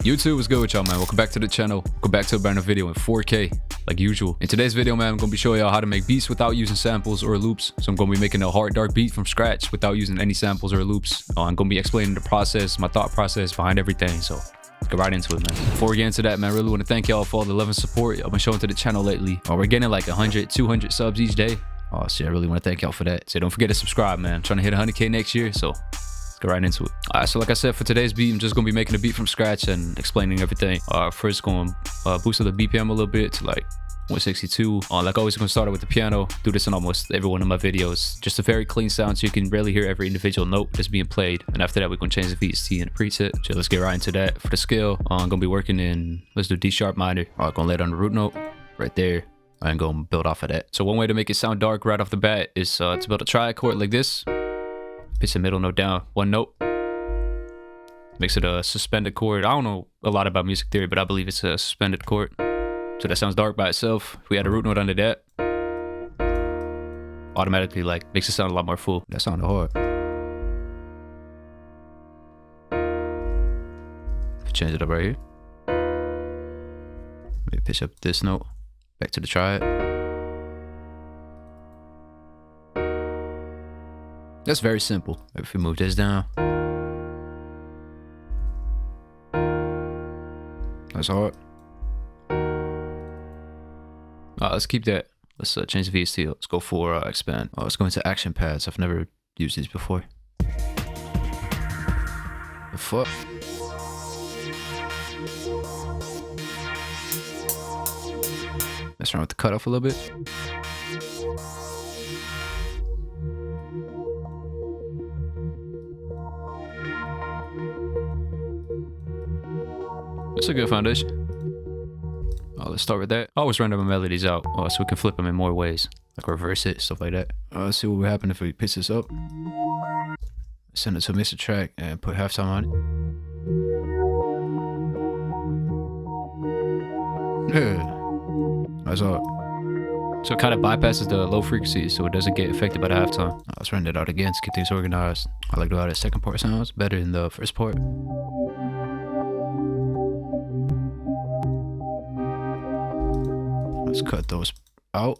YouTube, what's good with y'all, man? Welcome back to the channel. Welcome back to a brand new video in 4K, like usual. In today's video, man, I'm gonna be showing y'all how to make beats without using samples or loops. So I'm gonna be making a hard, dark beat from scratch without using any samples or loops. I'm gonna be explaining the process, my thought process behind everything. So let's get right into it, man. Before we get into that, man, I really want to thank y'all for all the love and support y'all been showing to the channel lately. We're getting like 100, 200 subs each day. Oh shit, I really want to thank y'all for that. So don't forget to subscribe, man. I'm trying to hit 100K next year, so let's get right into it. Alright, so like I said, for today's beat, I'm just gonna be making a beat from scratch and explaining everything. First, going boost the BPM a little bit to like 162. Like always, I'm gonna start out with the piano. Do this in almost every one of my videos. Just a very clean sound, so you can really hear every individual note that's being played. And after that, we're gonna change the VST and the preset. So let's get right into that. For the scale, I'm gonna be working in, let's do D sharp minor. I'm gonna lay it on the root note right there. I'm gonna build off of that. So one way to make it sound dark right off the bat is to build a triad chord like this. Pitch the middle note down one note. Makes it a suspended chord. I don't know a lot about music theory, but I believe it's a suspended chord. So that sounds dark by itself. If we had a root note under that, automatically like makes it sound a lot more full. That sounded hard. Change it up right here. Maybe pitch up this note. Back to the triad. That's very simple. If we move this down. That's hard. Let's keep that. Let's change the VST. Let's go for expand. Let's go into action pads. I've never used these before. The fuck? Mess around with the cutoff a little bit. That's a good foundation. Let's start with that. I always render my melodies out so we can flip them in more ways, like reverse it, stuff like that. Let's see what would happen if we pitch this up. Send it to a mixer track and put halftime on it. Yeah, that's all. So it kind of bypasses the low frequency, so it doesn't get affected by the halftime. Let's render it out again to keep things organized. I like the way the second part sounds better than the first part. Let's cut those out.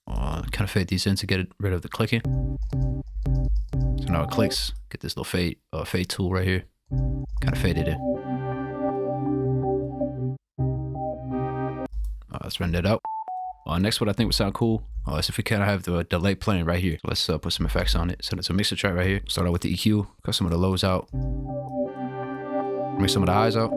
Kind of fade these in to get rid of the clicking. So now it clicks. Get this little fade tool right here. Kind of fade it in. Let's render it out. Next, what I think would sound cool is if we kind of have the delay playing right here. So let's put some effects on it. Send it to a mixer track right here. Start out with the EQ. Cut some of the lows out. Bring some of the highs out.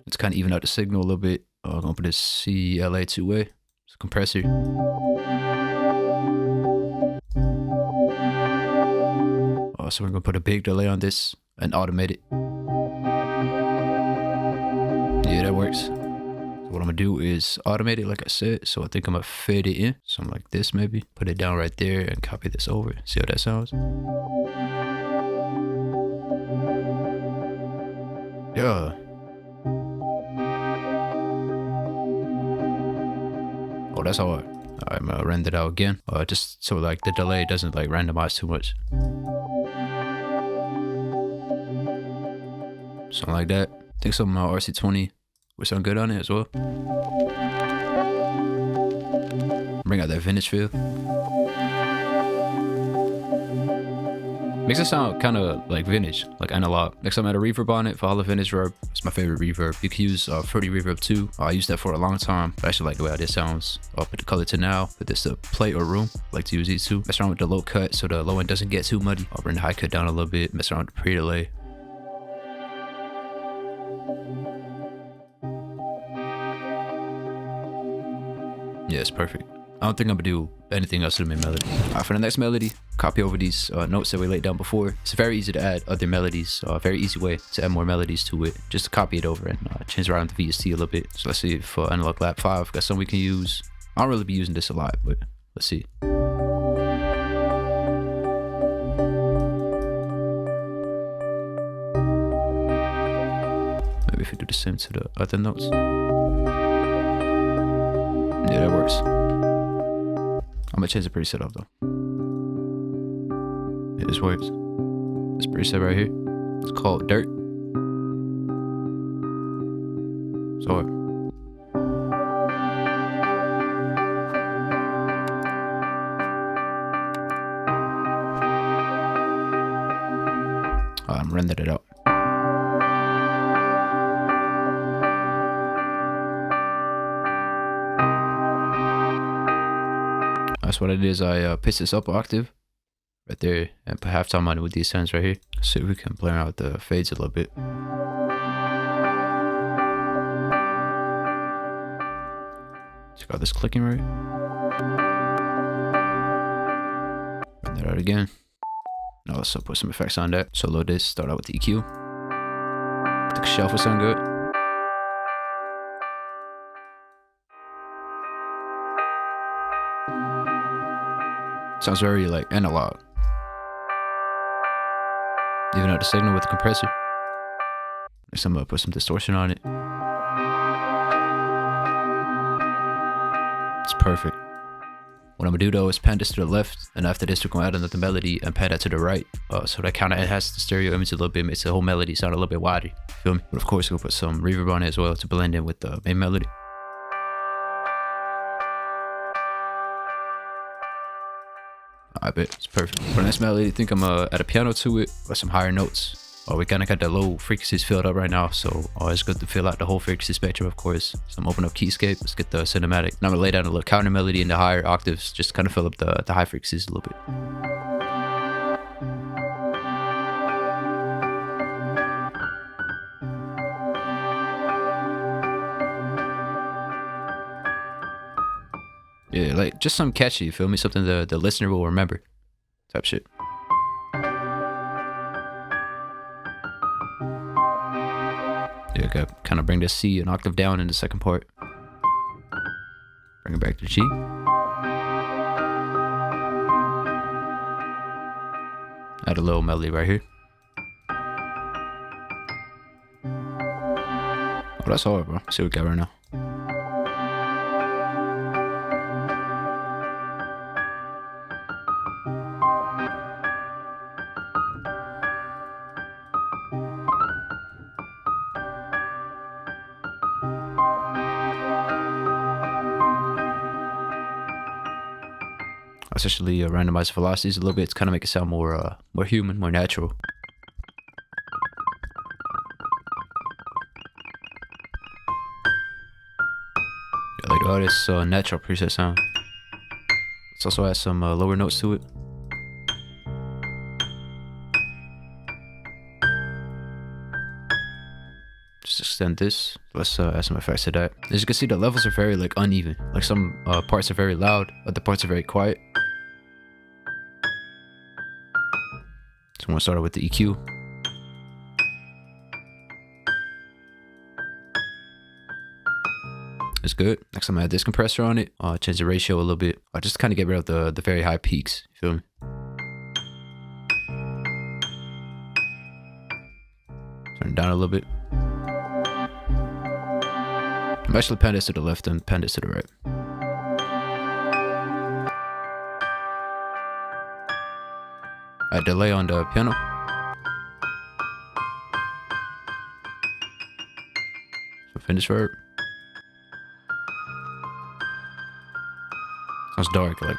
Let's kind of even out the signal a little bit. I'm gonna put this CLA two-way. It's a compressor. So we're gonna put a big delay on this and automate it. Yeah, that works. So what I'm gonna do is automate it like I said. So I think I'm gonna fade it in. Something like this maybe. Put it down right there and copy this over. See how that sounds? Yeah. Oh, that's hard. Alright, I'm gonna render it out again. Just so like the delay doesn't like randomize too much. Something like that. I think some RC20 would sound good on it as well. Bring out that vintage feel. Makes it sound kind of like vintage, like analog. Next, I'm at a reverb on it for all the vintage reverb. It's my favorite reverb. You can use Fruity Reverb too. I used that for a long time. I actually like the way this sounds. I'll put the color to now. Put this to play or room. I like to use these too. Mess around with the low cut so the low end doesn't get too muddy. I'll bring the high cut down a little bit. Mess around with the pre-delay. Yeah, it's perfect. I don't think I'm gonna do anything else to the main melody. For the next melody, copy over these notes that we laid down before. It's very easy to add other melodies. Very easy way to add more melodies to it. Just to copy it over and change around the VST a little bit. So let's see if Analog Lab 5 got something we can use. I don't really be using this a lot, but let's see. Maybe if we do the same to the other notes. Yeah, that works. gonna change the preset up though. Yeah, this works. This preset right here. It's called Dirt. So I'm rendering it out. That's what it is. I pitched this up an octave right there and put halftime on it with these sounds right here. See if we can blur out the fades a little bit. Check out this clicking right. Run that out again. Now let's put some effects on that. Solo this, start out with the EQ. Take a shelf will sound good. Sounds very like analog. Even out the signal with the compressor. Next I'm gonna put some distortion on it. It's perfect. What I'm gonna do though is pan this to the left, and after this we're gonna add another melody and pan that to the right. So that kind of enhances the stereo image a little bit, makes the whole melody sound a little bit wider. Feel me? But of course we'll put some reverb on it as well to blend in with the main melody. I bet it's perfect. For the next melody, I think I'm gonna add a piano to it or some higher notes. We kind of got the low frequencies filled up right now, so it's good to fill out the whole frequency spectrum, of course. So I'm opening up Keyscape. Let's get the cinematic. Now I'm gonna lay down a little counter melody in the higher octaves, just kind of fill up the high frequencies a little bit. Yeah, like just something catchy, you feel me? Something the listener will remember, type shit. Yeah, okay. Kind of bring this C an octave down in the second part. Bring it back to G. Add a little melody right here. Oh, that's hard, bro. See what we got right now. Essentially randomize velocities a little bit to kind of make it sound more human, more natural. Yeah, like all this natural preset sound. Let's also add some lower notes to it. Just extend this. Let's add some effects to that. As you can see, the levels are very like uneven. Like some parts are very loud, other parts are very quiet. So I'm gonna start out with the EQ. It's good. Next I'm gonna add this compressor on it. Change the ratio a little bit. Just kind of get rid of the very high peaks. You feel me? Turn it down a little bit. I'm actually pan this to the left and pan this to the right. Add delay on the piano. So finish verb. Sounds dark, like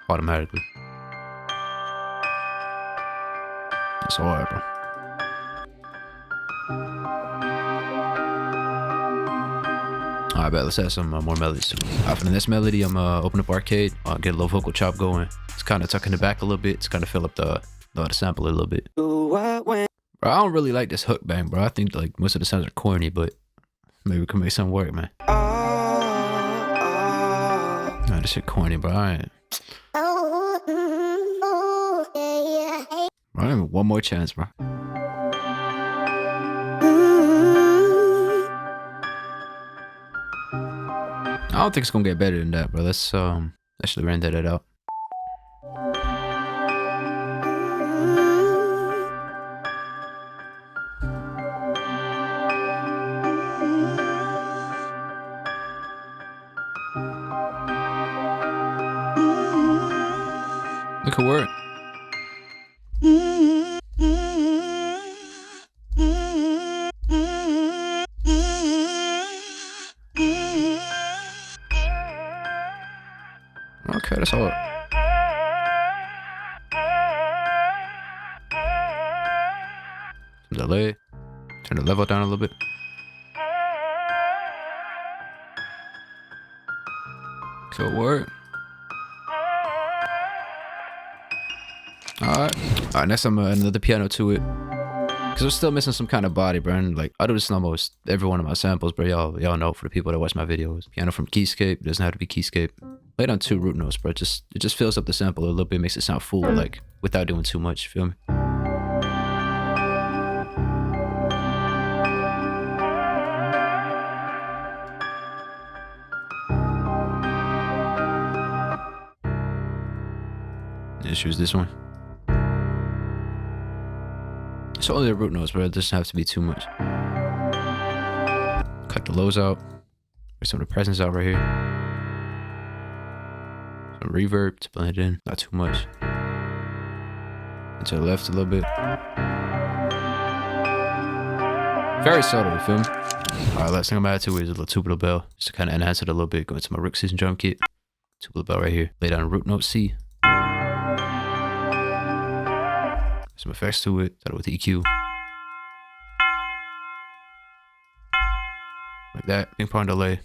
automatically. That's hard, bro. Alright, bet let's add some more melodies to it. For the next melody, I'm open up Arcade, get a little vocal chop going. It's kind of tucking it back a little bit. It's kind of fill up the sample a little bit. Bro, I don't really like this hook bang, bro. I think like most of the sounds are corny, but maybe we can make something work, man. Nah, this shit corny, bro. Alright. Bro, I have one more chance, bro. I don't think it's gonna get better than that, bro. Let's actually render that out. It could work. Okay, that's hard. Some delay. Turn the level down a little bit. Could work. Alright, next I'm gonna add another piano to it. Cause we're still missing some kind of body, bro. And like, I do this in almost every one of my samples, bro. Y'all know, for the people that watch my videos. Piano from Keyscape, it doesn't have to be Keyscape. Play it on 2 root notes, bro. It just fills up the sample a little bit, makes it sound full, like, without doing too much, feel me? Just use this one. It's only the root notes, but it doesn't have to be too much. Cut the lows out. There's some of the presence out right here. Some reverb to blend it in, not too much. And to the left a little bit. Very subtle, you feel me? Alright, last thing I'm gonna add to it is a little tubular bell, just to kind of enhance it a little bit. Go into my Rook Season drum kit. Tubular bell right here. Lay down a root note C. Some effects to it. Start with the EQ. Like that. Ping pong delay.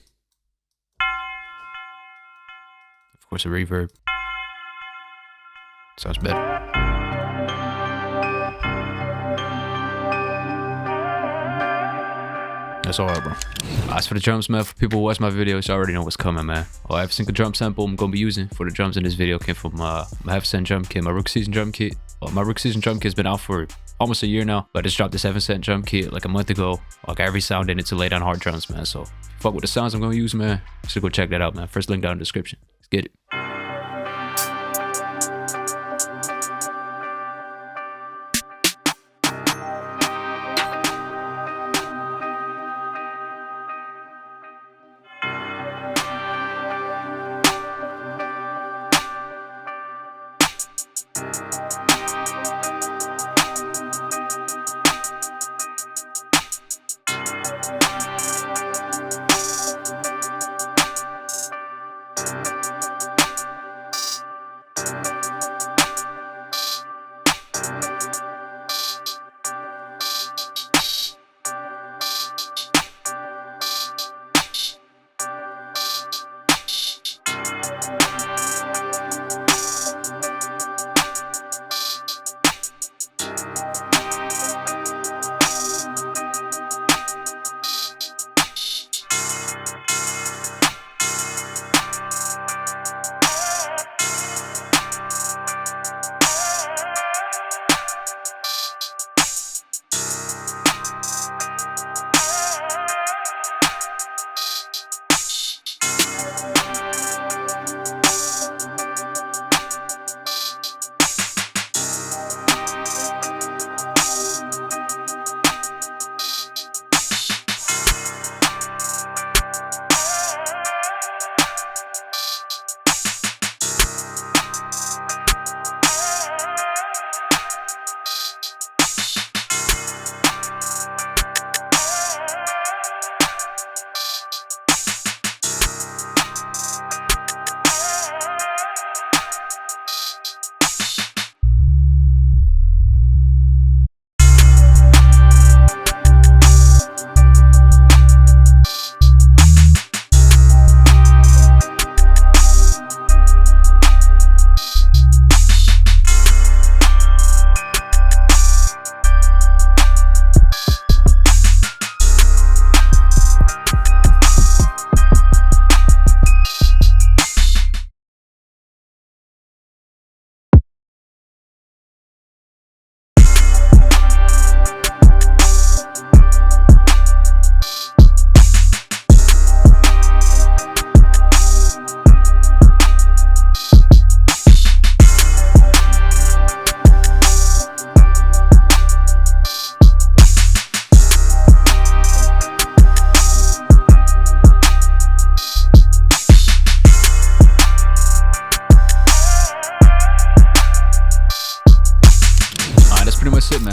Of course, a reverb. Sounds better. That's all right, bro. As for the drums, man, for people who watch my videos, you already know what's coming, man. Every single drum sample I'm gonna be using for the drums in this video came from my half-cent drum kit, my Rook Season drum kit. Well, my Rook Season drum kit's been out for almost a year now, but I just dropped this 7-cent drum kit like a month ago. Like every sound in it to lay down hard drums, man. So if you fuck with the sounds I'm gonna use, man, just go check that out, man. First link down in the description. Let's get it.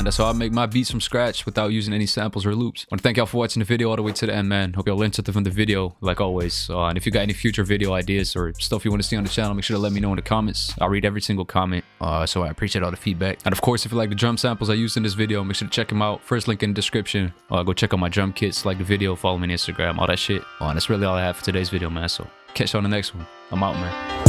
man. That's how I make my beats from scratch without using any samples or loops. I want to thank y'all for watching the video all the way to the end, man. Hope y'all learned something from the video, like always. And if you got any future video ideas or stuff you want to see on the channel, make sure to let me know in the comments. I'll read every single comment. So I appreciate all the feedback. And of course, if you like the drum samples I used in this video, make sure to check them out. First link in the description. Go check out my drum kits, like the video, follow me on Instagram, all that shit. And that's really all I have for today's video, man. So catch you on the next one. I'm out, man.